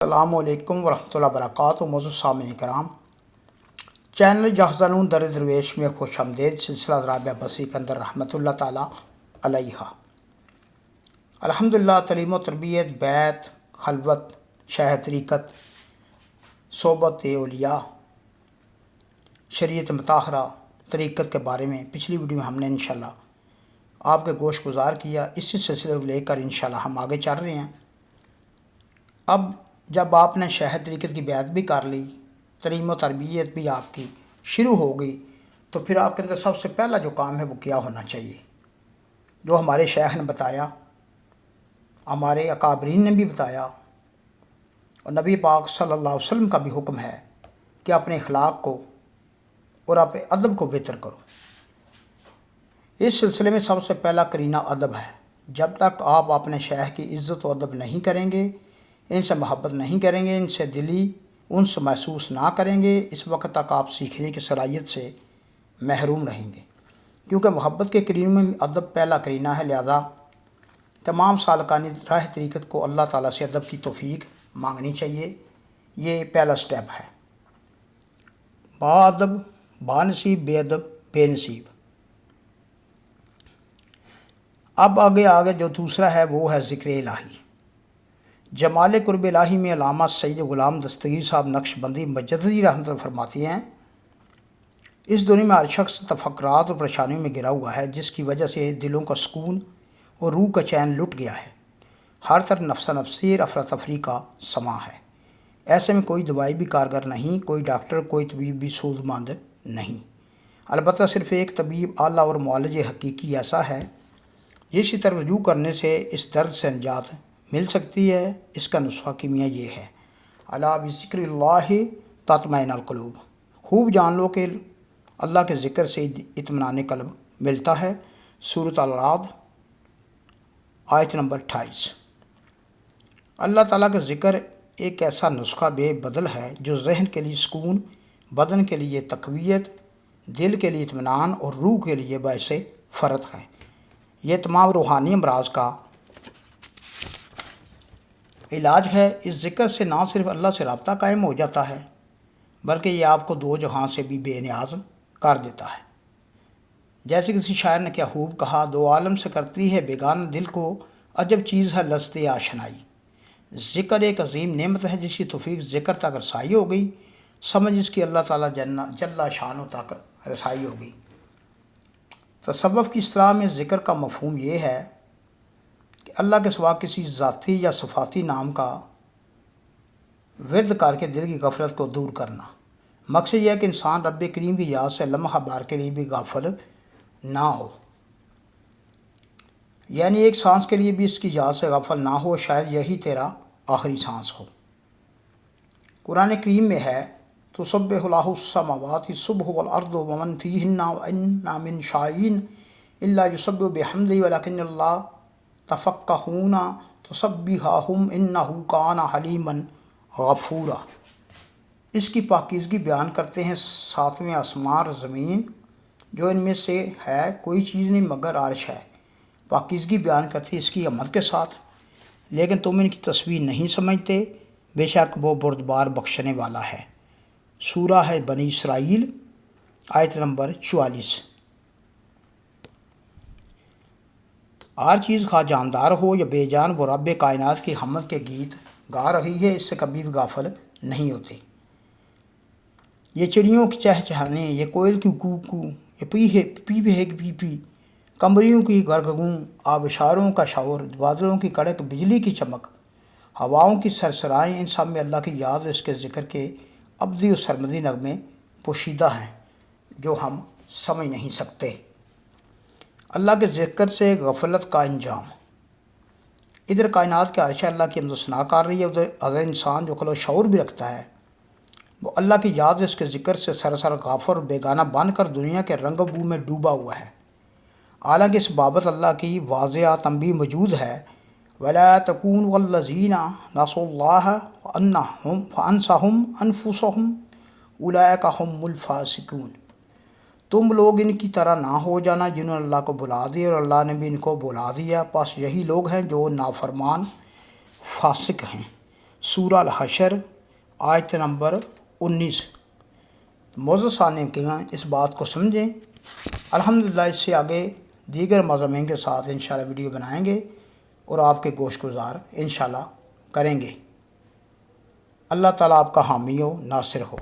السلام علیکم ورحمۃ اللہ وبرکاتہ۔ موضوع سامعین کرام، چینل جہزنون در درویش میں خوش آمدید۔ سلسلہ رابعہ بصری کے اندر رحمۃ اللہ تعالیٰ علیہ الحمدللہ تعلیم و تربیت، بیت، خلوت، شیخ طریقت، صحبت اولیاء، شریعت مطہرہ، طریقت کے بارے میں پچھلی ویڈیو میں ہم نے انشاءاللہ آپ کے گوش گزار کیا۔ اسی سلسلے کو لے کر انشاءاللہ ہم آگے چل رہے ہیں۔ اب جب آپ نے شیخ طریقت کی بیعت بھی کر لی، تعلیم و تربیت بھی آپ کی شروع ہو گئی، تو پھر آپ کے اندر سب سے پہلا جو کام ہے وہ کیا ہونا چاہیے؟ جو ہمارے شیخ نے بتایا، ہمارے اکابرین نے بھی بتایا، اور نبی پاک صلی اللہ علیہ وسلم کا بھی حکم ہے کہ اپنے اخلاق کو اور اپنے ادب کو بہتر کرو۔ اس سلسلے میں سب سے پہلا کرینہ ادب ہے۔ جب تک آپ اپنے شیخ کی عزت و ادب نہیں کریں گے، ان سے محبت نہیں کریں گے، ان سے دلی انس محسوس نہ کریں گے، اس وقت تک آپ سیکھنے کی صلاحیت سے محروم رہیں گے، کیونکہ محبت کے کرینوں میں ادب پہلا کرینہ ہے۔ لہذا تمام سالکان راہ طریقت کو اللہ تعالیٰ سے ادب کی توفیق مانگنی چاہیے۔ یہ پہلا سٹیپ ہے۔ با ادب با نصیب، بے ادب بے نصیب۔ اب آگے جو دوسرا ہے وہ ہے ذکر الہی۔ جمال قرب الہی میں علامہ سید غلام دستگیر صاحب نقش بندی مجددی رحمۃ اللہ فرماتی ہیں، اس دنیا میں ہر شخص تفکرات اور پریشانیوں میں گرا ہوا ہے، جس کی وجہ سے دلوں کا سکون اور روح کا چین لٹ گیا ہے۔ ہر طرف نفسا نفسی اور افراتفری کا سماں ہے۔ ایسے میں کوئی دوائی بھی کارگر نہیں، کوئی ڈاکٹر، کوئی طبیب بھی سود مند نہیں۔ البتہ صرف ایک طبیب اعلیٰ اور معالج حقیقی ایسا ہے جس کی طرف رجوع کرنے سے اس درد سے نجات مل سکتی ہے۔ اس کا نسخہ کیمیا یہ ہے: الا بذکر اللہ تطمئن القلوب۔ خوب جان لو کہ اللہ کے ذکر سے اطمینان قلب ملتا ہے۔ سورۃ الاعراف آیت نمبر 28۔ اللہ تعالیٰ کا ذکر ایک ایسا نسخہ بے بدل ہے جو ذہن کے لیے سکون، بدن کے لیے تقویت، دل کے لیے اطمینان اور روح کے لیے باعث فرحت ہے۔ یہ تمام روحانی امراض کا علاج ہے۔ اس ذکر سے نہ صرف اللہ سے رابطہ قائم ہو جاتا ہے، بلکہ یہ آپ کو دو جہاں سے بھی بے نیاز کر دیتا ہے۔ جیسے کسی شاعر نے کیا خوب کہا: دو عالم سے کرتی ہے بیگانہ دل کو، عجب چیز ہے لذت آشنائی۔ ذکر ایک عظیم نعمت ہے جس کی توفیق ذکر تک رسائی ہو گئی، سمجھ اس کی اللہ تعالیٰ جل شانہ تک رسائی ہو گئی۔ تصوف کی اصطلاح میں ذکر کا مفہوم یہ ہے کہ اللہ کے سوا کسی ذاتی یا صفاتی نام کا ورد کر کے دل کی غفلت کو دور کرنا۔ مقصد یہ ہے کہ انسان رب کریم کی یاد سے لمحہ بھر کے لیے بھی غافل نہ ہو، یعنی ایک سانس کے لیے بھی اس کی یاد سے غافل نہ ہو، شاید یہی تیرا آخری سانس ہو۔ قرآن کریم میں ہے: تسبح لہ السماوات السبع والارض ومن فیہن وإن من شیء الا یسبح بحمدہ ولکن لا تفقہون تسبیحہم انہ کان حلیما غفورا۔ اس کی پاکیزگی بیان کرتے ہیں ساتویں آسمان اور زمین، جو ان میں سے ہے کوئی چیز نہیں مگر عرش ہے۔ پاکیزگی بیان کرتی ہے اس کی حمد کے ساتھ، لیکن تم ان کی تصویر نہیں سمجھتے، بے شک وہ بردبار بخشنے والا ہے۔ سورہ ہے بنی اسرائیل آیت نمبر 44۔ ہر چیز خواہ جاندار ہو یا بے جان، وہ رب کائنات کی حمد کے گیت گا رہی ہے، اس سے کبھی بھی غافل نہیں ہوتے۔ یہ چڑیوں کی چہچہانے، یہ کوئل کی کو کو، یہ پی پی پی، قمریوں کی گرگگوں، آبشاروں کا شور، بادلوں کی کڑک، بجلی کی چمک، ہواؤں کی سرسرائیں، ان سب میں اللہ کی یاد اور اس کے ذکر کے ابدی اور سرمدی نغمے پوشیدہ ہیں جو ہم سمجھ نہیں سکتے۔ اللہ کے ذکر سے غفلت کا انجام۔ ادھر کائنات کے عرش اللہ کی حمد و ثنا کر رہی ہے، ادھر انسان جو عقل و شعور بھی رکھتا ہے وہ اللہ کی یاد اور اس کے ذکر سے سراسر غافل اور بیگانہ بن کر دنیا کے رنگ و بو میں ڈوبا ہوا ہے۔ حالانکہ اس بابت اللہ کی واضح تنبیہ موجود ہے: وَلَا تَكُونُوا وَالَّذِينَ نَسُوا اللَّهَ فَأَنسَاهُمْ أَنفُسَهُمْ أُولَئِكَ هُمُ الْفَاسِقُونَ۔ تم لوگ ان کی طرح نہ ہو جانا جنہوں نے اللہ کو بھلا دیا اور اللہ نے بھی ان کو بھلا دیا، پس یہی لوگ ہیں جو نافرمان فاسق ہیں۔ سورہ الحشر آیت نمبر 19۔ معزز سامعین، اس بات کو سمجھیں۔ الحمدللہ اس سے آگے دیگر مضامین کے ساتھ انشاءاللہ ویڈیو بنائیں گے اور آپ کے گوش گزار انشاءاللہ کریں گے۔ اللہ تعالیٰ آپ کا حامی و ناصر ہو۔